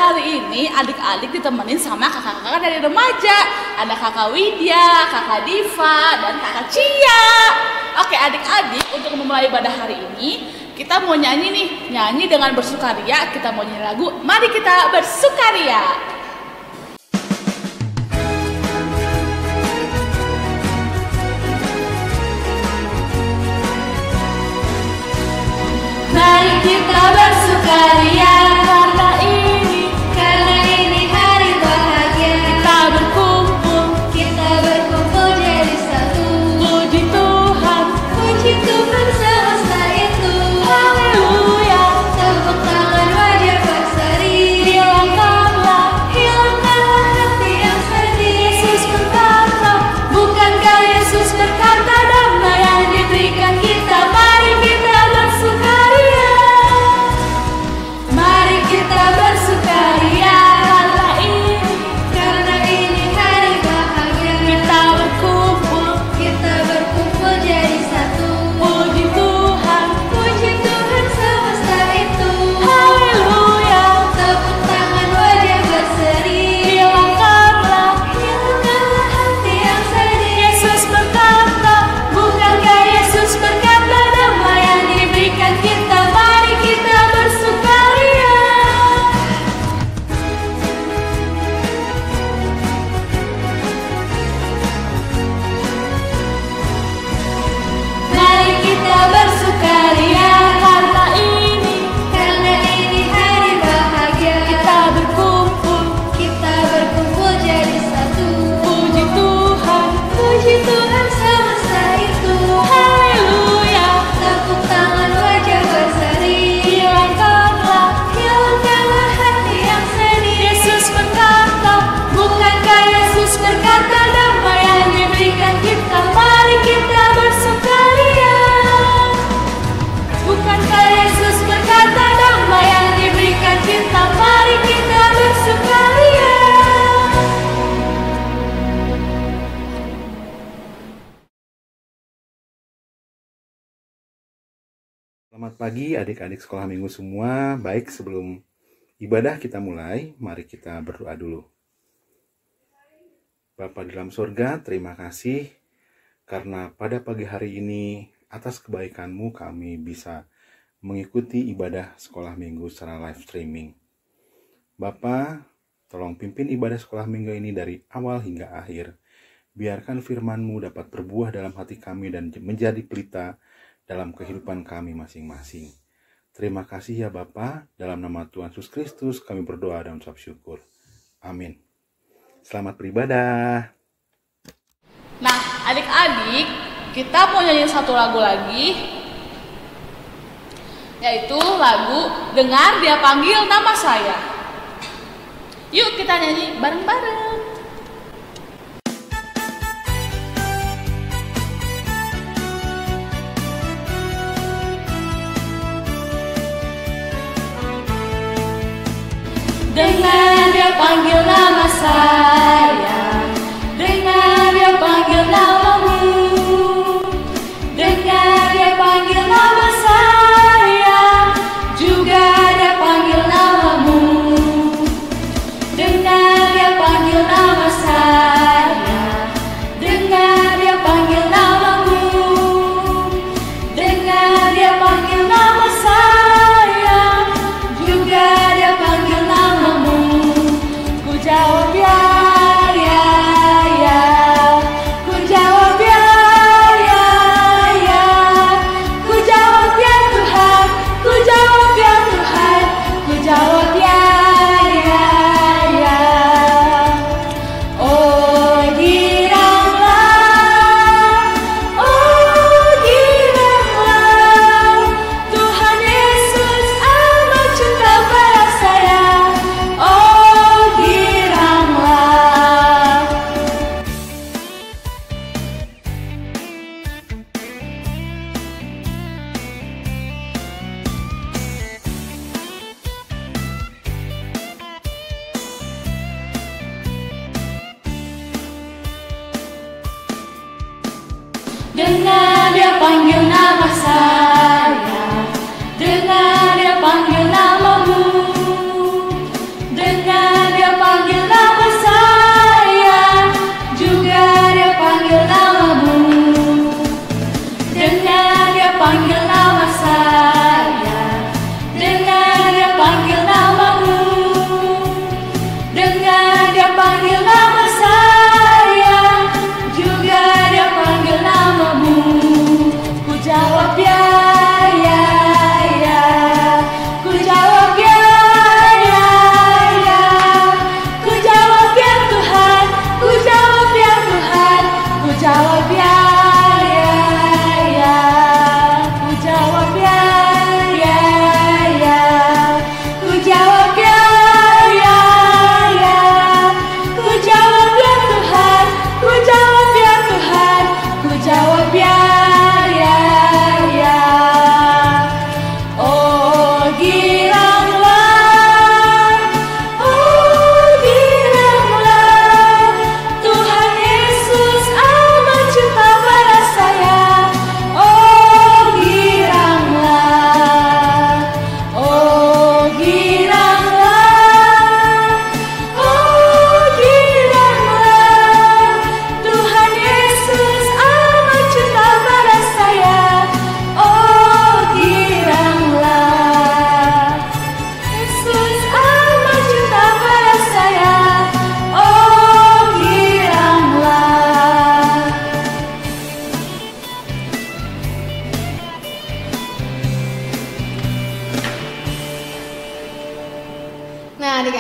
hari ini adik-adik ditemenin sama kakak-kakak dari remaja. Ada kakak Widya, kakak Diva, dan kakak Cia. Oke adik-adik, untuk memulai ibadah hari ini kita mau nyanyi nih. Nyanyi dengan bersukaria, kita mau nyanyi lagu Mari Kita Bersukaria. Mari kita bersukaria karena ini hari bahagia. Kita berkumpul jadi satu. Puji Tuhan semesta itu. Haleluya. Tepuk tangan wajah berseri. Hilangkanlah hati yang sedih. Yesus berkata, bukankah Yesus berkata damai yang diberikan kita. Mari kita bersukaria. Mari kita bersukaria karena ini hari bahagia. Kita berkumpul jadi satu. Puji Tuhan semesta itu. Haleluya. Tepuk tangan wajah berseri. Hilangkanlah hati yang sedih. Yesus berkata, bukankah Yesus berkata damai yang diberikan kita. Mari kita bersukaria. Mari kita bersukaria karena ini hari bahagia. Kita berkumpul jadi satu. Puji Tuhan semesta itu. Haleluya. Tepuk tangan wajah berseri. Hilangkanlah hati yang sedih. Yesus berkata, bukankah Yesus berkata damai yang diberikan kita. Mari kita bersukaria. Bukankah Yesus berkata damai yang diberikan kita. Mari kita bersukaria. Selamat pagi adik-adik sekolah minggu semua. Baik, sebelum ibadah kita mulai, mari kita berdoa dulu. Bapa di dalam surga, terima kasih karena pada pagi hari ini atas kebaikan-Mu kami bisa mengikuti ibadah sekolah minggu secara live streaming. Bapa, tolong pimpin ibadah sekolah minggu ini dari awal hingga akhir. Biarkan firman-Mu dapat berbuah dalam hati kami dan menjadi pelita dalam kehidupan kami masing-masing. Terima kasih ya Bapa, dalam nama Tuhan Yesus Kristus kami berdoa dan ucap syukur. Amin. Selamat beribadah. Nah, adik-adik, kita mau nyanyi satu lagu lagi, yaitu lagu Dengar Dia Panggil Nama Saya. Yuk kita nyanyi bareng-bareng. Dengar Dia panggil nama saya, dengar Dia panggil namamu, dengar Dia panggil nama saya, juga Dia panggil namamu. Dengar Dia panggil nama saya, dengar Dia panggil namamu, dengar Dia panggil nama saya, juga Dia panggil namamu. Ku jawab ya, ya, ya. Ku jawab ya, ya, ya. Ku jawab ya Tuhan, ku jawab ya Tuhan, ku jawab ya, ya, ya. Oh giranglah, Tuhan Yesus amat cinta pada saya. Oh giranglah. Dengar Dia panggil nama saya, dengar Dia panggil namamu, dengar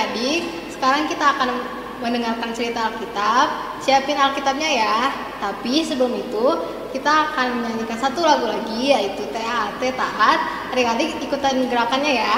adik-adik, sekarang kita akan mendengarkan cerita Alkitab. Siapin Alkitabnya ya. Tapi sebelum itu, kita akan menyanyikan satu lagu lagi, yaitu TAT, Taat. Adik-adik ikutan gerakannya ya.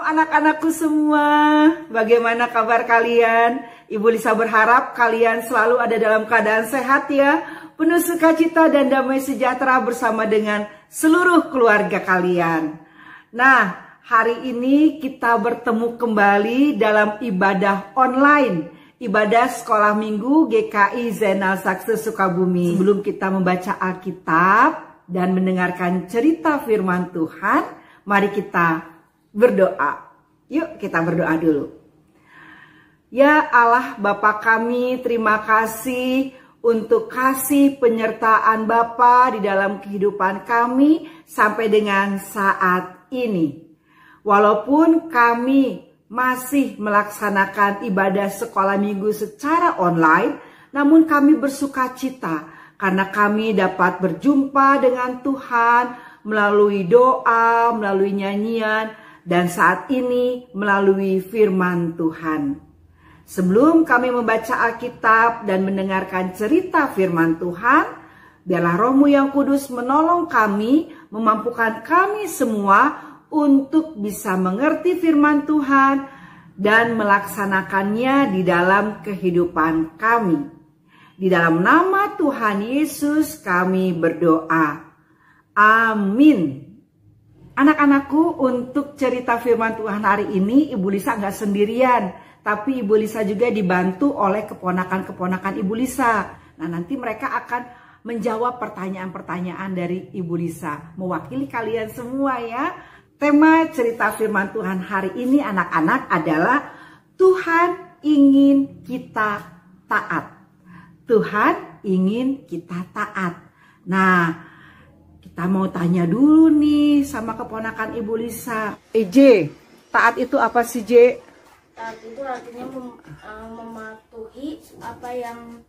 Anak-anakku semua, bagaimana kabar kalian? Ibu Lisa berharap kalian selalu ada dalam keadaan sehat ya, penuh sukacita dan damai sejahtera bersama dengan seluruh keluarga kalian. Nah, hari ini kita bertemu kembali dalam ibadah online, ibadah sekolah minggu GKI Zainal Sakse Sukabumi. Sebelum kita membaca Alkitab dan mendengarkan cerita firman Tuhan, mari kita berdoa. Yuk kita berdoa dulu. Ya Allah Bapa kami, terima kasih untuk kasih penyertaan Bapa di dalam kehidupan kami sampai dengan saat ini. Walaupun kami masih melaksanakan ibadah sekolah minggu secara online, namun kami bersuka cita karena kami dapat berjumpa dengan Tuhan melalui doa, melalui nyanyian, dan saat ini melalui firman Tuhan. Sebelum kami membaca Alkitab dan mendengarkan cerita firman Tuhan, biarlah Roh-Mu yang Kudus menolong kami, memampukan kami semua untuk bisa mengerti firman Tuhan dan melaksanakannya di dalam kehidupan kami. Di dalam nama Tuhan Yesus kami berdoa. Amin. Anak-anakku, untuk cerita firman Tuhan hari ini, Ibu Lisa nggak sendirian, tapi Ibu Lisa juga dibantu oleh keponakan-keponakan Ibu Lisa. Nah, nanti mereka akan menjawab pertanyaan-pertanyaan dari Ibu Lisa, mewakili kalian semua ya. Tema cerita firman Tuhan hari ini anak-anak adalah Tuhan ingin kita taat. Tuhan ingin kita taat. Nah, kita mau tanya dulu nih sama keponakan Ibu Lisa. J, taat itu apa sih, J? Taat itu artinya mematuhi apa yang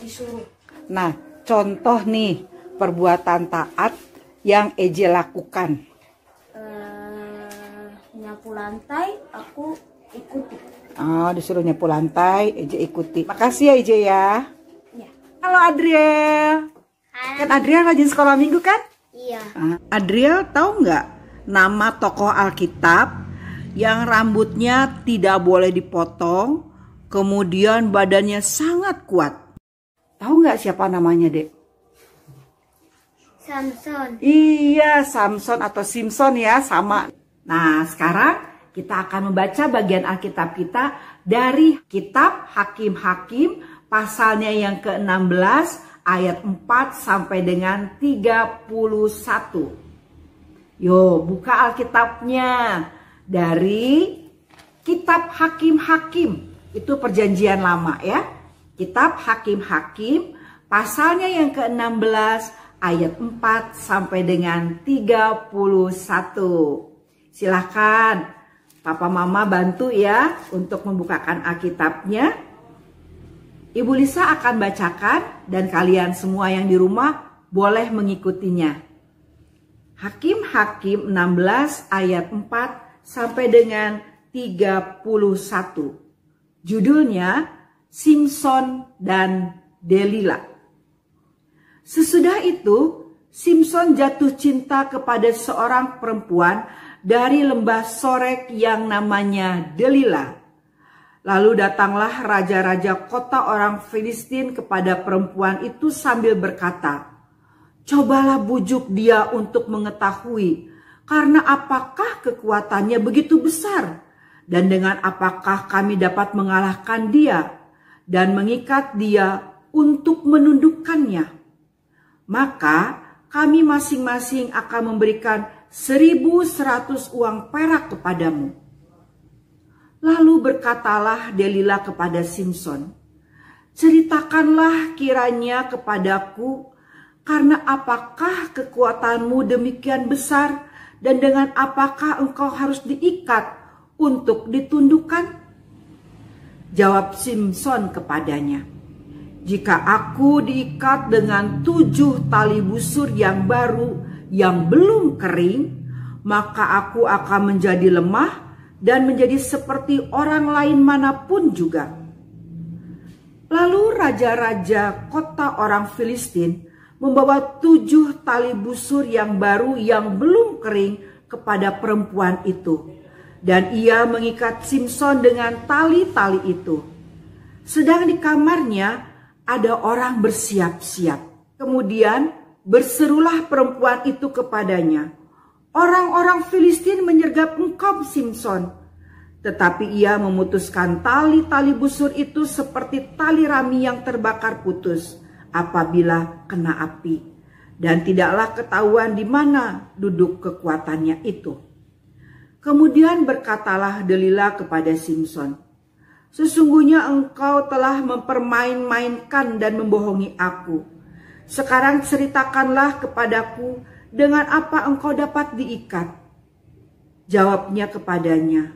disuruh. Nah, contoh nih perbuatan taat yang EJ lakukan. Nyapu lantai, aku ikuti. Oh, disuruh nyapu lantai, Ije ikuti. Makasih ya Ije ya. Ya. Halo Adriel. Kan Adriel rajin sekolah minggu kan? Iya. Adriel tahu nggak nama tokoh Alkitab yang rambutnya tidak boleh dipotong, kemudian badannya sangat kuat? Tahu nggak siapa namanya, Dek? Samson. Iya, Samson atau Simpson ya, sama. Nah, sekarang kita akan membaca bagian Alkitab kita dari kitab Hakim-Hakim pasalnya yang ke-16 ayat 4 sampai dengan 31. Yo, buka Alkitabnya dari kitab Hakim-Hakim. Itu perjanjian lama ya. Kitab Hakim-Hakim pasalnya yang ke-16 ayat 4 sampai dengan 31. Silakan Papa Mama bantu ya untuk membukakan Alkitabnya. Ibu Lisa akan bacakan dan kalian semua yang di rumah boleh mengikutinya. Hakim-Hakim 16 ayat 4 sampai dengan 31. Judulnya Simpson dan Delila. Sesudah itu, Simpson jatuh cinta kepada seorang perempuan dari lembah Sorek yang namanya Delila. Lalu datanglah raja-raja kota orang Filistin kepada perempuan itu sambil berkata, "Cobalah bujuk dia untuk mengetahui, karena apakah kekuatannya begitu besar, dan dengan apakah kami dapat mengalahkan dia, dan mengikat dia untuk menundukkannya. Maka kami masing-masing akan memberikan 1.100 uang perak kepadamu." Lalu berkatalah Delila kepada Simpson, "Ceritakanlah kiranya kepadaku, karena apakah kekuatanmu demikian besar, dan dengan apakah engkau harus diikat untuk ditundukkan?" Jawab Simpson kepadanya, "Jika aku diikat dengan 7 tali busur yang baru yang belum kering, maka aku akan menjadi lemah dan menjadi seperti orang lain manapun juga." Lalu raja-raja kota orang Filistin membawa 7 tali busur yang baru yang belum kering kepada perempuan itu, dan ia mengikat Simpson dengan tali-tali itu. Sedang di kamarnya ada orang bersiap-siap. Kemudian berserulah perempuan itu kepadanya, "Orang-orang Filistin menyergap engkau, Simpson." Tetapi ia memutuskan tali-tali busur itu seperti tali rami yang terbakar putus apabila kena api, dan tidaklah ketahuan di mana duduk kekuatannya itu. Kemudian berkatalah Delila kepada Simpson, "Sesungguhnya engkau telah mempermain-mainkan dan membohongi aku. Sekarang ceritakanlah kepadaku dengan apa engkau dapat diikat." Jawabnya kepadanya,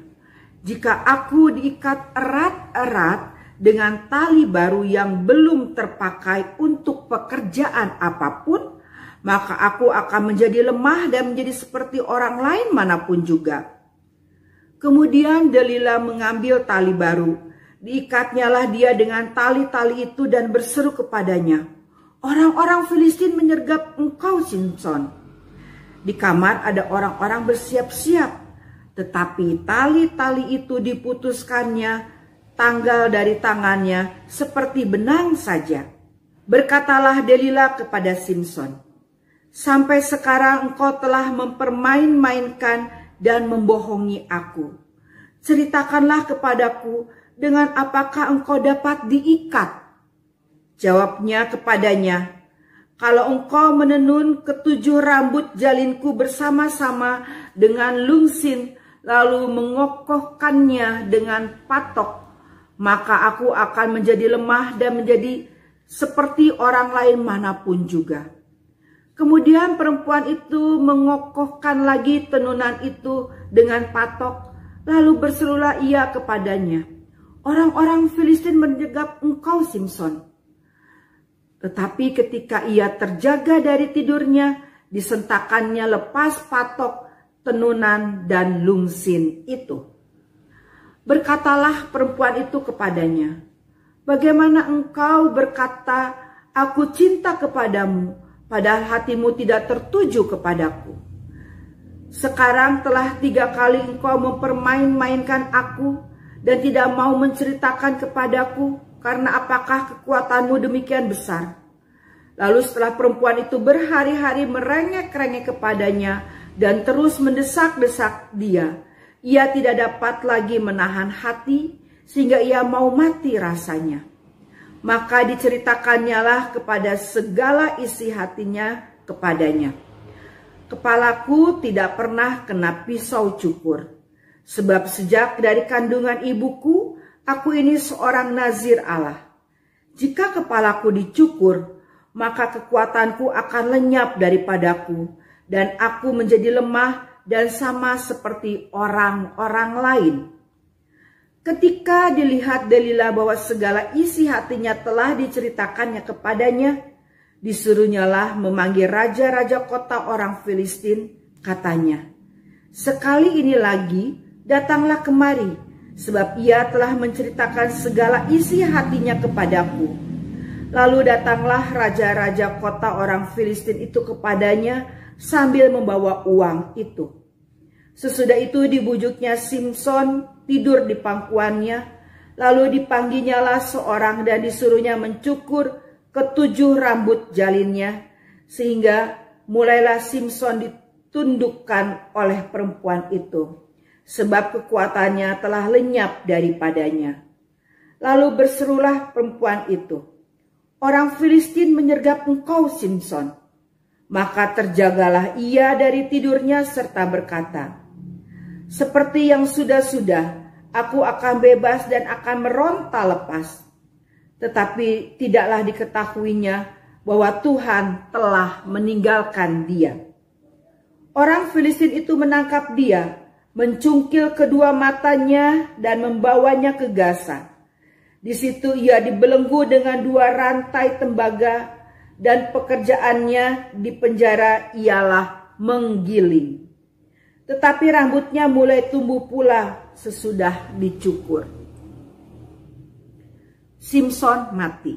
"Jika aku diikat erat-erat dengan tali baru yang belum terpakai untuk pekerjaan apapun, maka aku akan menjadi lemah dan menjadi seperti orang lain manapun juga." Kemudian Delila mengambil tali baru, diikatnyalah dia dengan tali-tali itu dan berseru kepadanya, "Orang-orang Filistin menyergap engkau, Simpson." Di kamar ada orang-orang bersiap-siap, tetapi tali-tali itu diputuskannya tanggal dari tangannya seperti benang saja. Berkatalah Delila kepada Simpson, "Sampai sekarang engkau telah mempermain-mainkan dan membohongi aku. Ceritakanlah kepadaku dengan apakah engkau dapat diikat." Jawabnya kepadanya, "Kalau engkau menenun 7 rambut jalinku bersama-sama dengan lungsin, lalu mengokohkannya dengan patok, maka aku akan menjadi lemah dan menjadi seperti orang lain manapun juga." Kemudian perempuan itu mengokohkan lagi tenunan itu dengan patok, lalu berserulah ia kepadanya, "Orang-orang Filistin menyergap engkau, Simpson." Tetapi ketika ia terjaga dari tidurnya, disentakannya lepas patok, tenunan, dan lungsin itu. Berkatalah perempuan itu kepadanya, "Bagaimana engkau berkata, 'Aku cinta kepadamu,' padahal hatimu tidak tertuju kepadaku? Sekarang telah 3 kali engkau mempermain-mainkan aku dan tidak mau menceritakan kepadaku, karena apakah kekuatanmu demikian besar?" Lalu setelah perempuan itu berhari-hari merengek-rengek kepadanya dan terus mendesak-desak dia, ia tidak dapat lagi menahan hati sehingga ia mau mati rasanya. Maka diceritakannya kepada segala isi hatinya kepadanya. "Kepalaku tidak pernah kena pisau cukur, sebab sejak dari kandungan ibuku, aku ini seorang nazir Allah. Jika kepalaku dicukur, maka kekuatanku akan lenyap daripadaku, dan aku menjadi lemah dan sama seperti orang-orang lain." Ketika dilihat Delila bahwa segala isi hatinya telah diceritakannya kepadanya, disuruhnyalah memanggil raja-raja kota orang Filistin, katanya, "Sekali ini lagi datanglah kemari, sebab ia telah menceritakan segala isi hatinya kepadaku." Lalu datanglah raja-raja kota orang Filistin itu kepadanya sambil membawa uang itu. Sesudah itu dibujuknya Simson tidur di pangkuannya, lalu dipanggilnyalah seorang dan disuruhnya mencukur ke7 rambut jalinnya, sehingga mulailah Simson ditundukkan oleh perempuan itu, sebab kekuatannya telah lenyap daripadanya. Lalu berserulah perempuan itu, "Orang Filistin menyergap engkau, Simson." Maka terjagalah ia dari tidurnya serta berkata, "Seperti yang sudah-sudah, aku akan bebas dan akan meronta lepas." Tetapi tidaklah diketahuinya bahwa Tuhan telah meninggalkan dia. Orang Filistin itu menangkap dia, mencungkil kedua matanya dan membawanya ke Gaza. Di situ ia dibelenggu dengan 2 rantai tembaga, dan pekerjaannya di penjara ialah menggiling. Tetapi rambutnya mulai tumbuh pula sesudah dicukur. Simson mati.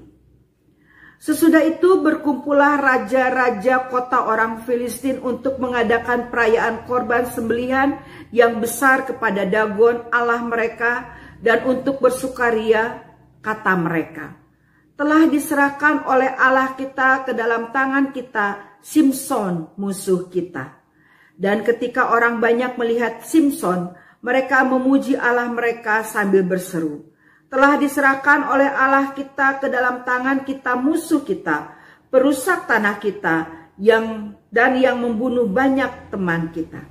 Sesudah itu berkumpullah raja-raja kota orang Filistin untuk mengadakan perayaan korban sembelihan yang besar kepada Dagon Allah mereka, dan untuk bersukaria, kata mereka, "Telah diserahkan oleh Allah kita ke dalam tangan kita Simson musuh kita." Dan ketika orang banyak melihat Simson, mereka memuji Allah mereka sambil berseru, "Telah diserahkan oleh Allah kita ke dalam tangan kita musuh kita, perusak tanah kita, dan yang membunuh banyak teman kita."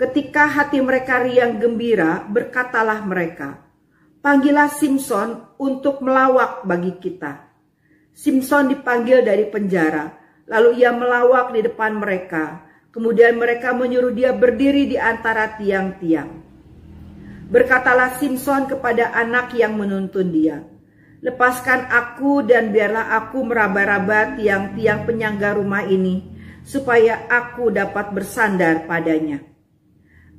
Ketika hati mereka riang gembira, berkatalah mereka, "Panggillah Simson untuk melawak bagi kita." Simson dipanggil dari penjara, lalu ia melawak di depan mereka. Kemudian mereka menyuruh dia berdiri di antara tiang-tiang. Berkatalah Simson kepada anak yang menuntun dia, "Lepaskan aku dan biarlah aku meraba-raba tiang-tiang penyangga rumah ini, supaya aku dapat bersandar padanya."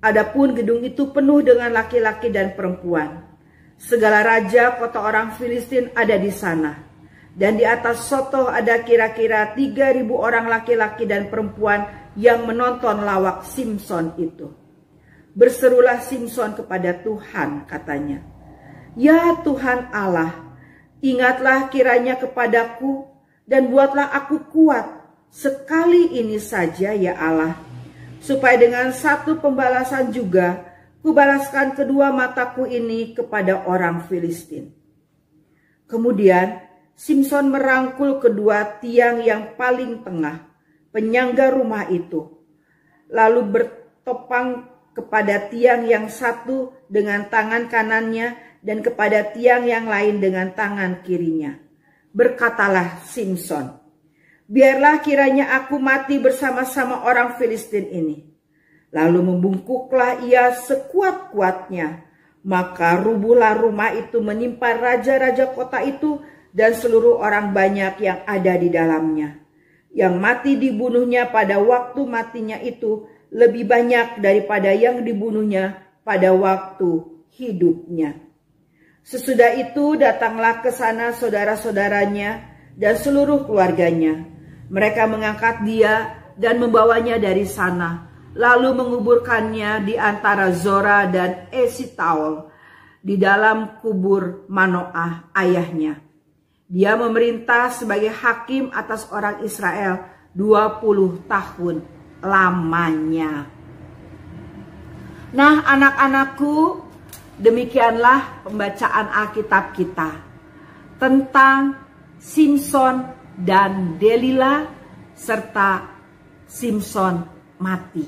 Adapun gedung itu penuh dengan laki-laki dan perempuan. Segala raja kota orang Filistin ada di sana, dan di atas sotoh ada kira-kira 3.000 orang laki-laki dan perempuan yang menonton lawak Simson itu. Berserulah Simson kepada Tuhan, katanya, "Ya Tuhan Allah, ingatlah kiranya kepadaku dan buatlah aku kuat sekali ini saja ya Allah, supaya dengan satu pembalasan juga kubalaskan kedua mataku ini kepada orang Filistin." Kemudian Simson merangkul kedua tiang yang paling tengah penyangga rumah itu, lalu bertopang kepada tiang yang satu dengan tangan kanannya dan kepada tiang yang lain dengan tangan kirinya. Berkatalah Simson, "Biarlah kiranya aku mati bersama-sama orang Filistin ini." Lalu membungkuklah ia sekuat-kuatnya, maka rubuhlah rumah itu menimpa raja-raja kota itu dan seluruh orang banyak yang ada di dalamnya. Yang mati dibunuhnya pada waktu matinya itu lebih banyak daripada yang dibunuhnya pada waktu hidupnya. Sesudah itu datanglah ke sana saudara-saudaranya dan seluruh keluarganya. Mereka mengangkat dia dan membawanya dari sana, lalu menguburkannya di antara Zora dan Esitaol di dalam kubur Manoah ayahnya. Dia memerintah sebagai hakim atas orang Israel 20 tahun lamanya. Nah, anak-anakku, demikianlah pembacaan Alkitab kita tentang Simson dan Delila serta Simson mati.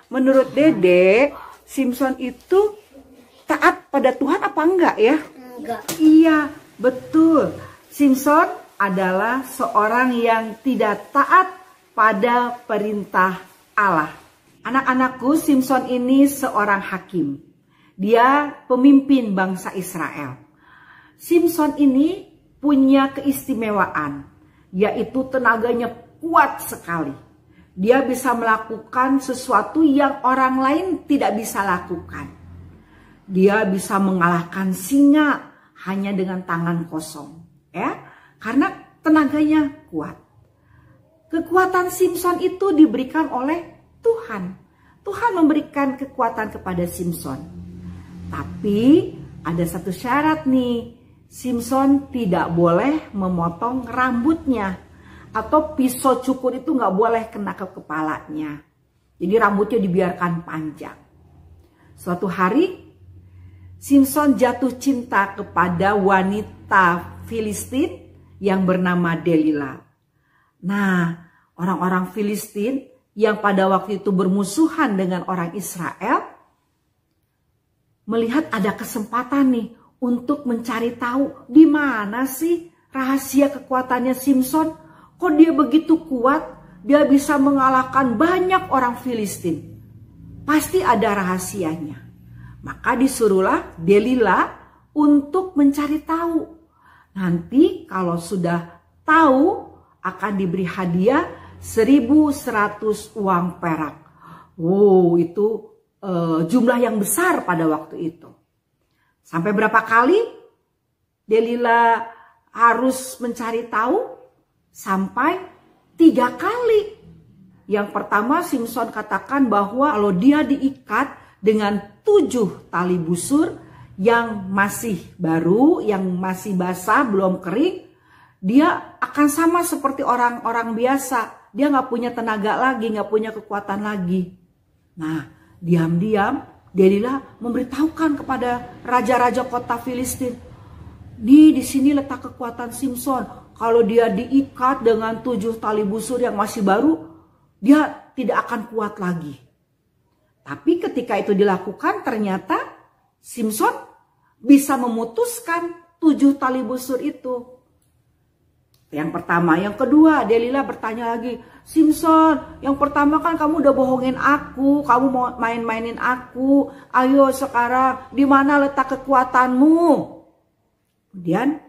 Menurut Dede, Simson itu taat pada Tuhan apa enggak ya? Enggak. Iya, betul. Simson adalah seorang yang tidak taat pada perintah Allah. Anak-anakku, Simson ini seorang hakim. Dia pemimpin bangsa Israel. Simson ini punya keistimewaan, yaitu tenaganya kuat sekali. Dia bisa melakukan sesuatu yang orang lain tidak bisa lakukan. Dia bisa mengalahkan singa hanya dengan tangan kosong, ya, karena tenaganya kuat. Kekuatan Simson itu diberikan oleh Tuhan. Tuhan memberikan kekuatan kepada Simson. Tapi ada satu syarat nih. Simson tidak boleh memotong rambutnya. Atau pisau cukur itu nggak boleh kena ke kepalanya. Jadi rambutnya dibiarkan panjang. Suatu hari Simson jatuh cinta kepada wanita Filistin yang bernama Delila. Nah, orang-orang Filistin yang pada waktu itu bermusuhan dengan orang Israel melihat ada kesempatan nih untuk mencari tahu di mana sih rahasia kekuatannya Simson. Kok dia begitu kuat, dia bisa mengalahkan banyak orang Filistin. Pasti ada rahasianya. Maka disuruhlah Delila untuk mencari tahu. Nanti kalau sudah tahu akan diberi hadiah 1.100 uang perak. Wow, itu jumlah yang besar pada waktu itu. Sampai berapa kali Delila harus mencari tahu? Sampai 3 kali. Yang pertama Simson katakan bahwa kalau dia diikat dengan 7 tali busur yang masih baru, yang masih basah, belum kering, dia akan sama seperti orang-orang biasa. Dia nggak punya tenaga lagi, nggak punya kekuatan lagi. Nah, diam-diam Delila memberitahukan kepada raja-raja kota Filistin, di sini letak kekuatan Simson. Kalau dia diikat dengan 7 tali busur yang masih baru, dia tidak akan kuat lagi. Tapi ketika itu dilakukan, ternyata Simson bisa memutuskan 7 tali busur itu. Yang pertama. Yang kedua, Delila bertanya lagi, Simson, yang pertama kan kamu udah bohongin aku, kamu mau main-mainin aku. Ayo sekarang, di mana letak kekuatanmu? Kemudian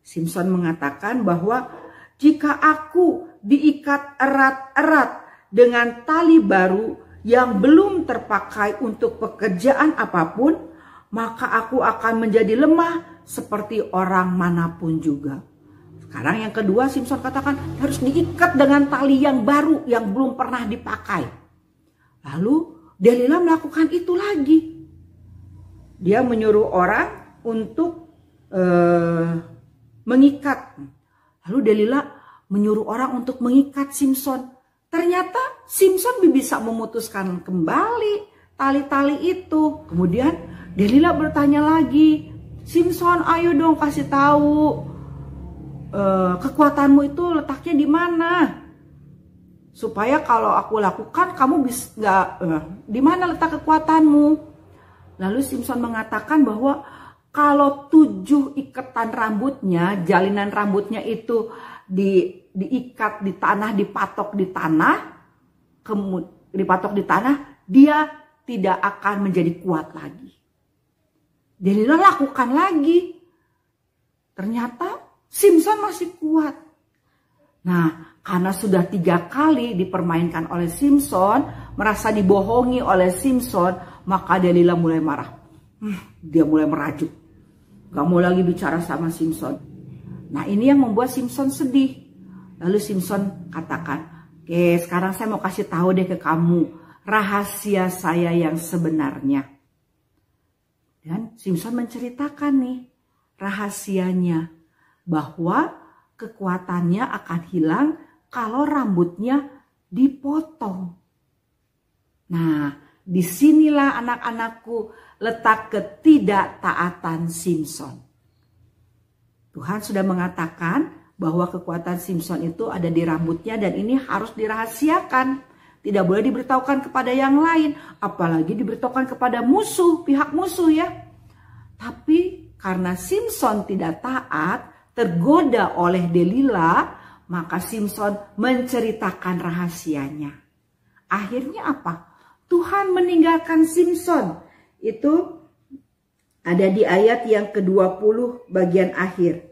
Simson mengatakan bahwa jika aku diikat erat-erat dengan tali baru yang belum terpakai untuk pekerjaan apapun, maka aku akan menjadi lemah seperti orang manapun juga. Sekarang yang kedua, Simson katakan harus diikat dengan tali yang baru yang belum pernah dipakai. Lalu Delila melakukan itu lagi. Dia menyuruh orang untuk mengikat. Lalu Delila menyuruh orang untuk mengikat Simson. Ternyata Simson bisa memutuskan kembali tali-tali itu. Kemudian Delila bertanya lagi, Simson, ayo dong kasih tahu kekuatanmu itu letaknya di mana, supaya kalau aku lakukan kamu bisa di mana letak kekuatanmu. Lalu Simson mengatakan bahwa kalau 7 ikatan rambutnya, jalinan rambutnya itu diikat di tanah, dipatok di tanah, dia tidak akan menjadi kuat lagi. Delila lakukan lagi. Ternyata Simson masih kuat. Nah, karena sudah 3 kali dipermainkan oleh Simson, merasa dibohongi oleh Simson, maka Delila mulai marah. Dia mulai merajuk. Gak mau lagi bicara sama Simson. Nah ini yang membuat Simson sedih. Lalu Simson katakan, oke sekarang saya mau kasih tahu deh ke kamu rahasia saya yang sebenarnya. Dan Simson menceritakan nih rahasianya. Bahwa kekuatannya akan hilang kalau rambutnya dipotong. Nah, disinilah anak-anakku letak ketidaktaatan Simson. Tuhan sudah mengatakan bahwa kekuatan Simson itu ada di rambutnya dan ini harus dirahasiakan. Tidak boleh diberitahukan kepada yang lain, apalagi diberitahukan kepada musuh, pihak musuh ya. Tapi karena Simson tidak taat, tergoda oleh Delila, maka Simson menceritakan rahasianya. Akhirnya apa? Tuhan meninggalkan Simson. Itu ada di ayat yang ke-20 bagian akhir.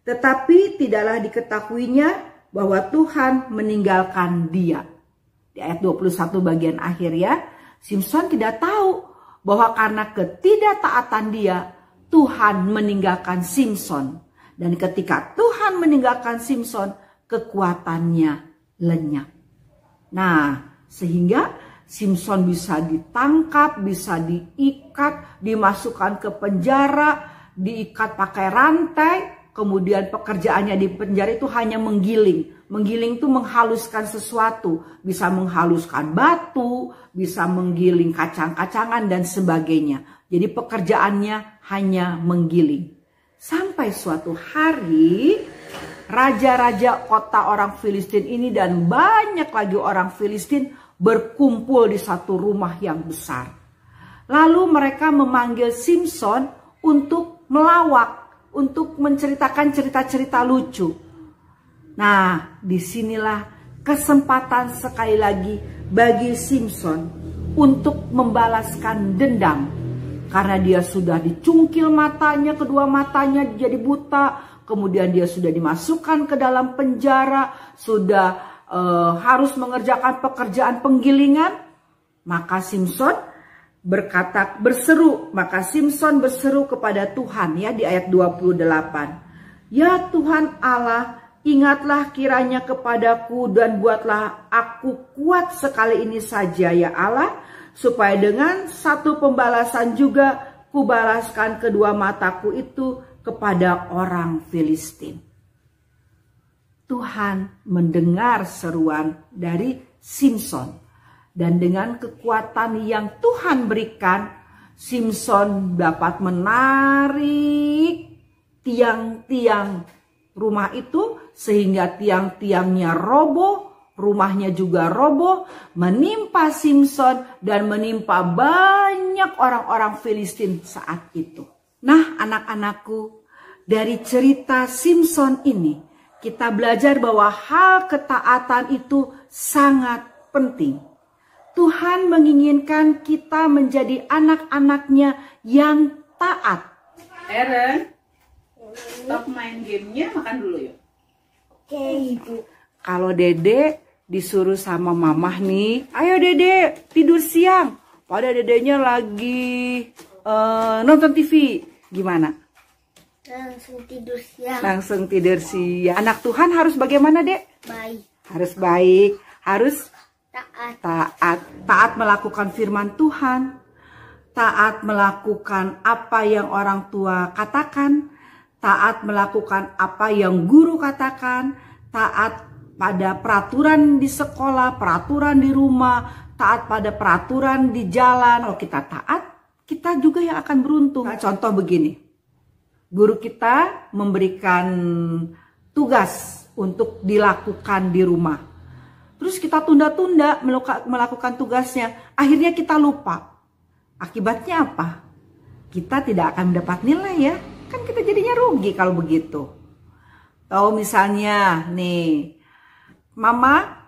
Tetapi tidaklah diketahuinya bahwa Tuhan meninggalkan dia. Di ayat 21 bagian akhir ya, Simson tidak tahu bahwa karena ketidaktaatan dia, Tuhan meninggalkan Simson. Dan ketika Tuhan meninggalkan Simson, kekuatannya lenyap. Nah, sehingga Simson bisa ditangkap, bisa diikat, dimasukkan ke penjara, diikat pakai rantai, kemudian pekerjaannya di penjara itu hanya menggiling. Menggiling itu menghaluskan sesuatu, bisa menghaluskan batu, bisa menggiling kacang-kacangan dan sebagainya. Jadi pekerjaannya hanya menggiling. Sampai suatu hari, raja-raja kota orang Filistin ini dan banyak lagi orang Filistin berkumpul di satu rumah yang besar. Lalu mereka memanggil Simson untuk melawak, untuk menceritakan cerita-cerita lucu. Nah, disinilah kesempatan sekali lagi bagi Simson untuk membalaskan dendam. Karena dia sudah dicungkil matanya, kedua matanya jadi buta. Kemudian dia sudah dimasukkan ke dalam penjara, sudah harus mengerjakan pekerjaan penggilingan. Maka Simson maka Simson berseru kepada Tuhan ya di ayat 28. Ya Tuhan Allah, ingatlah kiranya kepadaku dan buatlah aku kuat sekali ini saja ya Allah, supaya dengan satu pembalasan juga kubalaskan kedua mataku itu kepada orang Filistin. Tuhan mendengar seruan dari Simson. Dan dengan kekuatan yang Tuhan berikan, Simson dapat menarik tiang-tiang rumah itu sehingga tiang-tiangnya roboh. Rumahnya juga roboh, menimpa Simson dan menimpa banyak orang-orang Filistin saat itu. Nah anak-anakku, dari cerita Simson ini kita belajar bahwa hal ketaatan itu sangat penting. Tuhan menginginkan kita menjadi anak-anaknya yang taat. Eren, stop main gamenya, makan dulu yuk. Oke, Ibu. Kalau Dede disuruh sama mamah nih, ayo Dede tidur siang. Padahal Dedenya lagi nonton TV. Gimana? Langsung tidur siang. Langsung tidur siang. Anak Tuhan harus bagaimana, Dek? Baik. Harus baik, harus Taat. taat melakukan firman Tuhan. Taat melakukan apa yang orang tua katakan. Taat melakukan apa yang guru katakan. Taat pada peraturan di sekolah, peraturan di rumah, taat pada peraturan di jalan. Kalau kita taat, kita juga yang akan beruntung. Nah, contoh begini, guru kita memberikan tugas untuk dilakukan di rumah. Terus kita tunda-tunda melakukan tugasnya, akhirnya kita lupa. Akibatnya apa? Kita tidak akan mendapat nilai ya, kan kita jadinya rugi kalau begitu. Tahu misalnya nih, Mama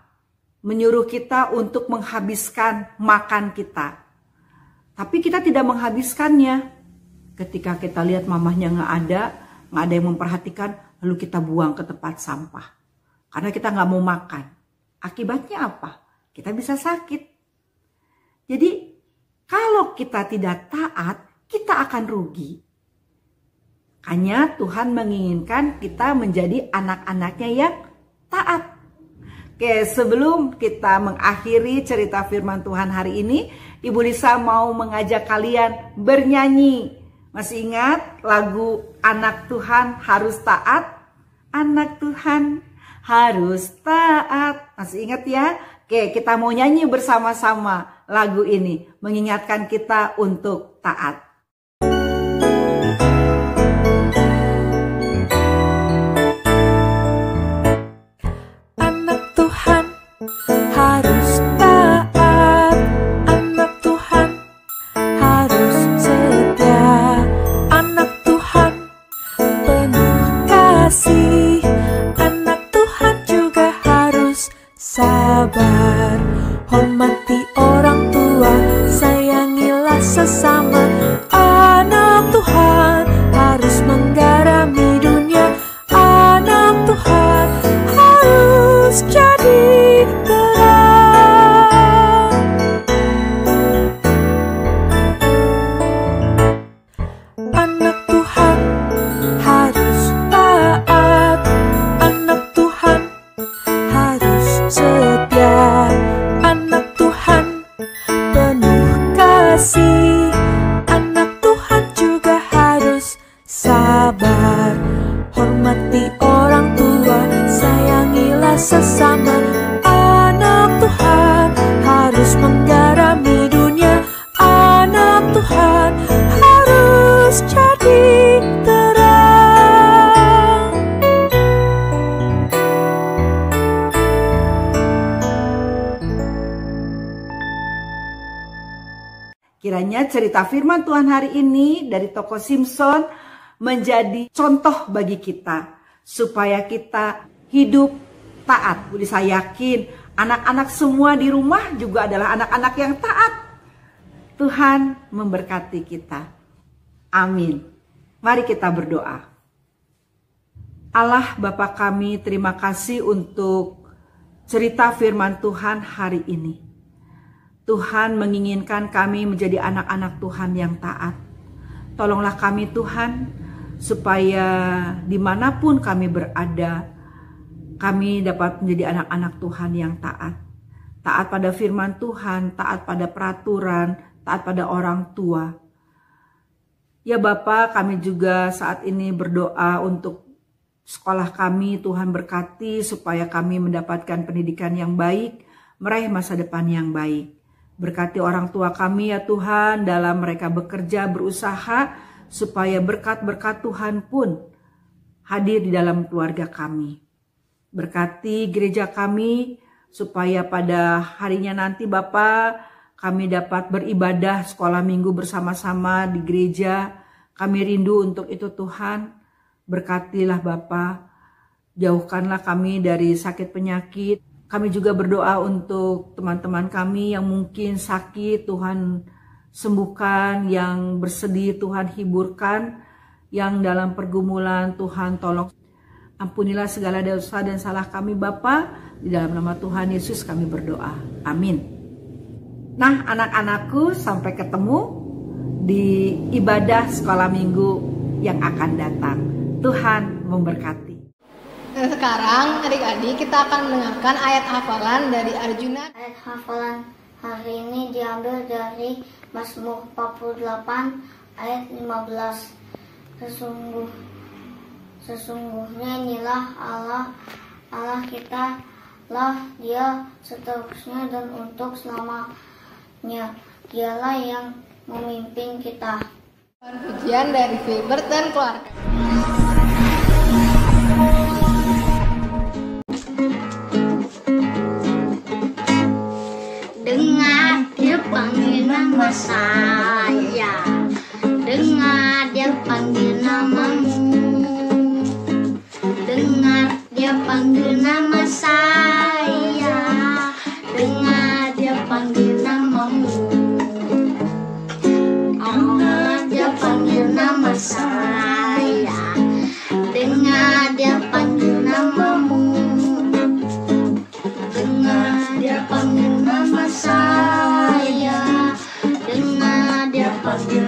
menyuruh kita untuk menghabiskan makan kita. Tapi kita tidak menghabiskannya. Ketika kita lihat mamahnya nggak ada yang memperhatikan, lalu kita buang ke tempat sampah. Karena kita nggak mau makan. Akibatnya apa? Kita bisa sakit. Jadi kalau kita tidak taat, kita akan rugi. Hanya Tuhan menginginkan kita menjadi anak-anaknya yang taat. Oke, sebelum kita mengakhiri cerita firman Tuhan hari ini, Ibu Lisa mau mengajak kalian bernyanyi. Masih ingat lagu Anak Tuhan Harus Taat? Anak Tuhan harus taat. Masih ingat ya? Oke, kita mau nyanyi bersama-sama lagu ini, mengingatkan kita untuk taat. Harus taat, anak Tuhan harus setia, anak Tuhan penuh kasih, anak Tuhan juga harus sabar, hormati orang tua, sayangilah sesama, anak Tuhan harus menggarami dunia, anak Tuhan harus jadi sesama, anak Tuhan harus menggarami dunia, anak Tuhan harus jadi terang. Kiranya cerita firman Tuhan hari ini dari tokoh Simpson menjadi contoh bagi kita supaya kita hidup taat. Saya yakin anak-anak semua di rumah juga adalah anak-anak yang taat. Tuhan memberkati kita. Amin. Mari kita berdoa. Allah Bapa kami, terima kasih untuk cerita firman Tuhan hari ini. Tuhan menginginkan kami menjadi anak-anak Tuhan yang taat. Tolonglah kami Tuhan, supaya dimanapun kami berada, kami dapat menjadi anak-anak Tuhan yang taat. Taat pada firman Tuhan, taat pada peraturan, taat pada orang tua. Ya Bapa, kami juga saat ini berdoa untuk sekolah kami. Tuhan berkati supaya kami mendapatkan pendidikan yang baik, meraih masa depan yang baik. Berkati orang tua kami ya Tuhan dalam mereka bekerja, berusaha, supaya berkat-berkat Tuhan pun hadir di dalam keluarga kami. Berkati gereja kami supaya pada harinya nanti Bapa kami dapat beribadah sekolah minggu bersama-sama di gereja. Kami rindu untuk itu Tuhan. Berkatilah Bapa, jauhkanlah kami dari sakit penyakit. Kami juga berdoa untuk teman-teman kami yang mungkin sakit, Tuhan sembuhkan, yang bersedih Tuhan hiburkan, yang dalam pergumulan Tuhan tolong. Ampunilah segala dosa dan salah kami Bapa, di dalam nama Tuhan Yesus kami berdoa. Amin. Nah anak-anakku, sampai ketemu di ibadah sekolah minggu yang akan datang. Tuhan memberkati. Dan sekarang adik-adik kita akan mendengarkan ayat hafalan dari Arjuna. Ayat hafalan hari ini diambil dari Mazmur 48 ayat 15. Sesungguhnya inilah Allah kita lah Dia seterusnya dan untuk selamanya. Dialah yang memimpin kita. Pujian dari Filbert dan keluarga. Dengar Dia panggil nama saya, dengar Dia panggil namamu, dengar Dia panggil nama saya, dengar Dia panggil namamu, dengar Dia panggil nama saya, dengar Dia panggil namamu, dengar Dia panggil nama saya, dengar Dia panggil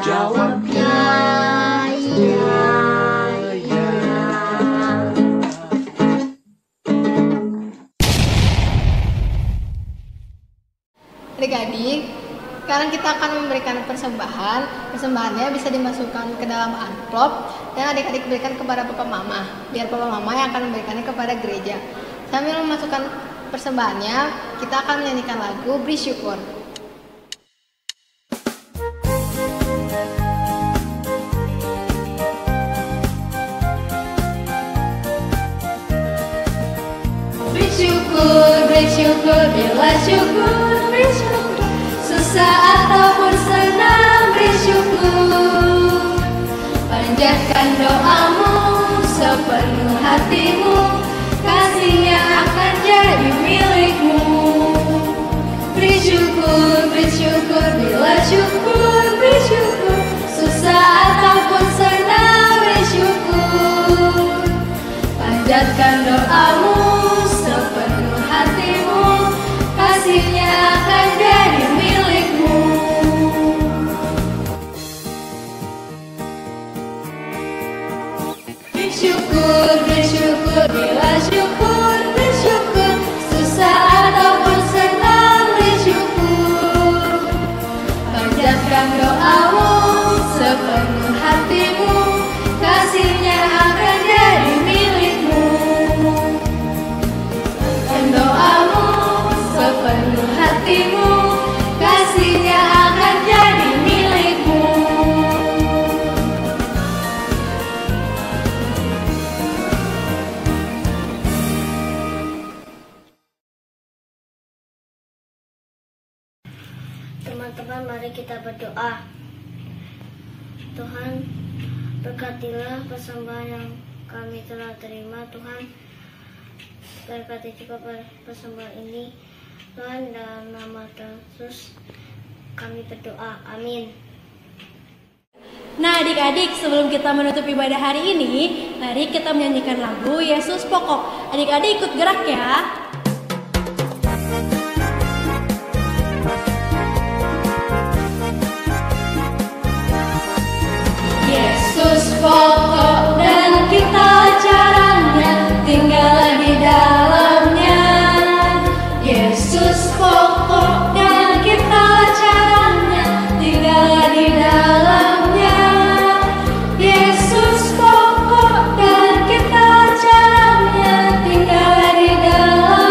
jawabnya iya. Adik-adik, sekarang kita akan memberikan persembahan. Persembahannya bisa dimasukkan ke dalam amplop dan adik-adik berikan kepada Papa Mama. Biar Papa Mama yang akan memberikannya kepada gereja. Sambil memasukkan persembahannya, kita akan menyanyikan lagu Beri Syukur. Beri syukur, bila syukur, beri syukur. Susah ataupun senang, beri syukur. Panjatkan doamu sepenuh hatimu, kasihnya akan jadi milikmu. Beri syukur, bila syukur, beri syukur. Susah ataupun senang, beri syukur. Panjatkan doamu sepenuh hatimu, kasihnya akan jadi milikmu. Bersyukur, bila syukur, bersyukur. Susah ataupun senang, bersyukur. Panjatkan doamu sepenuh hatimu, kasihnya akan jadi milikmu. Doamu sepenuh hatimu, kasihnya akan jadi milikmu. Teman-teman, mari kita berdoa. Tuhan, berkatilah persembahan yang kami telah terima. Tuhan, berkati juga persembahan ini. Tuhan, dalam nama Tuhan Yesus kami berdoa. Amin. Nah adik-adik, sebelum kita menutup ibadah hari ini, mari kita menyanyikan lagu Yesus Pokok. Adik-adik ikut gerak ya. Yesus pokok dan kita caranya, tinggallah di dalamnya. Yesus pokok dan kita caranya, tinggallah di dalamnya. Yesus pokok dan kita caranya, tinggallah di dalamnya.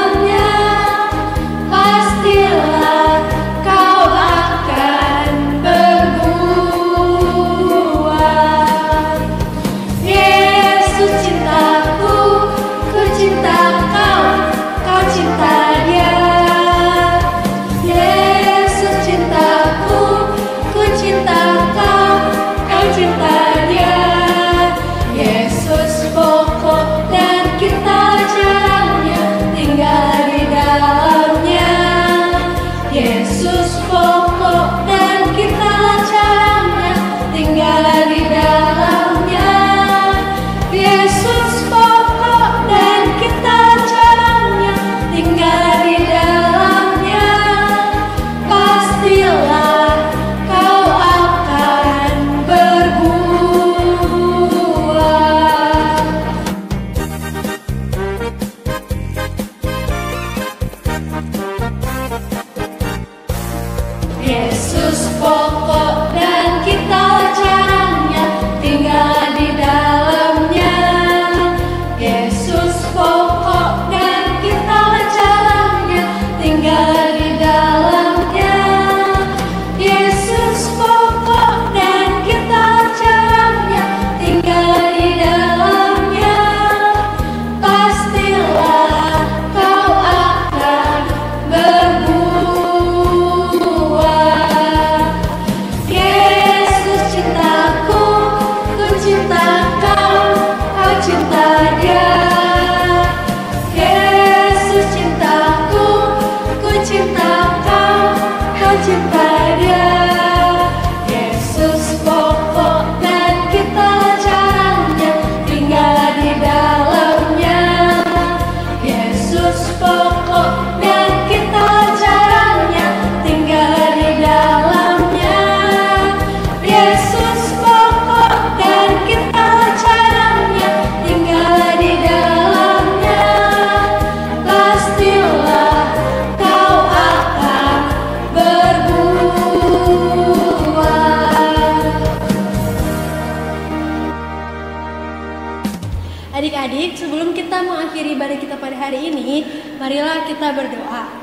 Adik-adik, sebelum kita mengakhiri ibadah kita pada hari ini, marilah kita berdoa.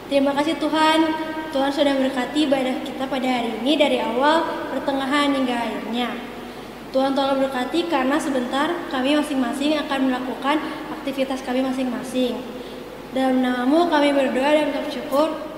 Terima kasih Tuhan, Tuhan sudah berkati ibadah kita pada hari ini dari awal, pertengahan hingga akhirnya. Tuhan tolong berkati karena sebentar kami masing-masing akan melakukan aktivitas kami masing-masing. Dalam nama-Mu kami berdoa dan mengucap syukur.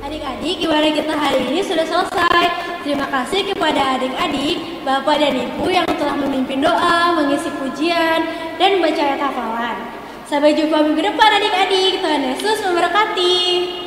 Adik-adik, ibadah kita hari ini sudah selesai. Terima kasih kepada adik-adik, Bapak dan Ibu yang telah memimpin doa, mengisi pujian, dan membaca ayat hafalan. Sampai jumpa minggu depan adik-adik. Tuhan Yesus memberkati.